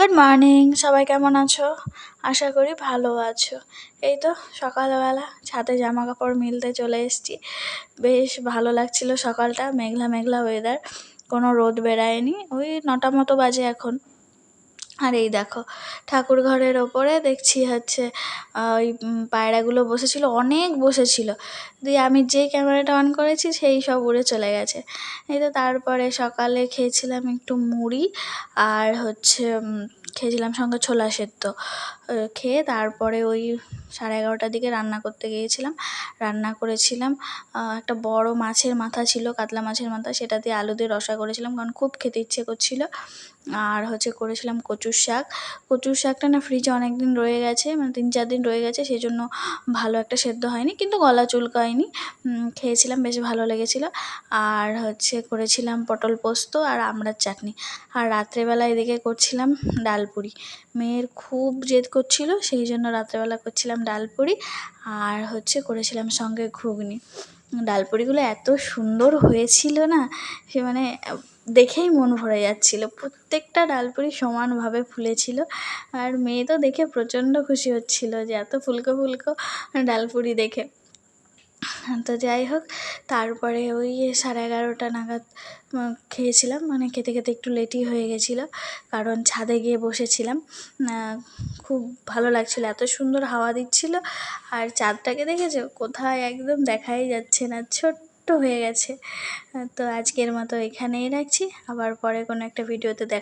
Good morning, সবাই কেমন আছো? আশা করি ভালো আছো। এই তো সকালবেলা ছাদে জামা কাপড় মিলতে চলে এসেছি। বেশ ভালো লাগছিল সকালটা, মেঘলা মেঘলা ওয়েদার, কোনো রোদ বেরায়নি। ওই 9টা মতো বাজে এখন। আর এই দেখো ঠাকুর ঘরের ওপরে দেখছি হচ্ছে ওই পায়রাগুলো বসেছিল, অনেক বসেছিল। দিয়ে আমি যেই ক্যামেরাটা অন করেছি সেই সব উড়ে চলে গেছে। এই তো তারপরে সকালে খেয়েছিলাম একটু মুড়ি আর হচ্ছে খেয়েছিলাম সঙ্গে ছোলা সেদ্ধ। খেয়ে তারপরে ওই 11:30টার দিকে রান্না করতে গিয়েছিলাম। রান্না করেছিলাম একটা বড় মাছের মাথা ছিল, কাতলা মাছের মাথা, সেটা দিয়ে আলু দিয়ে রসা করেছিলাম কারণ খুব খেতে ইচ্ছে করছিল। আর হচ্ছে করেছিলাম কচুর শাক। কচুর শাকটা না ফ্রিজে অনেক দিন রয়ে গেছে, মানে 3-4 দিন রয়ে গেছে, সেই জন্য ভালো একটা সেদ্ধ হয়নি, কিন্তু গলা চুলকায়নি। খেয়েছিলাম, বেশ ভালো লেগেছিলো। আর হচ্ছে করেছিলাম পটল পোস্ত আর আমড়ার চাটনি। আর রাত্রেবেলা এদিকে করছিলাম ডালপুরি। মেয়ের খুব জেদ করছিল, সেই জন্য রাত্রেবেলা করছিলাম ডালপুরি। আর হচ্ছে করেছিলাম সঙ্গে ঘুগনি। ডালপুরিগুলো এত সুন্দর হয়েছিল না, সে মানে দেখেই মন ভরে যাচ্ছিলো। প্রত্যেকটা ডালপুরি সমানভাবে ফুলেছিল। আর মেয়ে তো দেখে প্রচণ্ড খুশি হচ্ছিল যে এত ফুলকো ফুলকো ডালপুরি দেখে। তো যাই হোক, তারপরে ওই 11:30 নাগাদ খেয়েছিলাম, মানে খেতে খেতে একটু লেটই হয়ে গেছিলো, কারণ ছাদে গিয়ে বসেছিলাম। খুব ভালো লাগছিলো, এত সুন্দর হাওয়া দিচ্ছিলো। আর চাঁদটাকে দেখেছো? কোথায় একদম দেখাই যাচ্ছে না, ছোট্ট হয়ে গেছে। তো আজকের মতো এখানেই রাখছি, আবার পরে কোনো একটা ভিডিওতে দেখা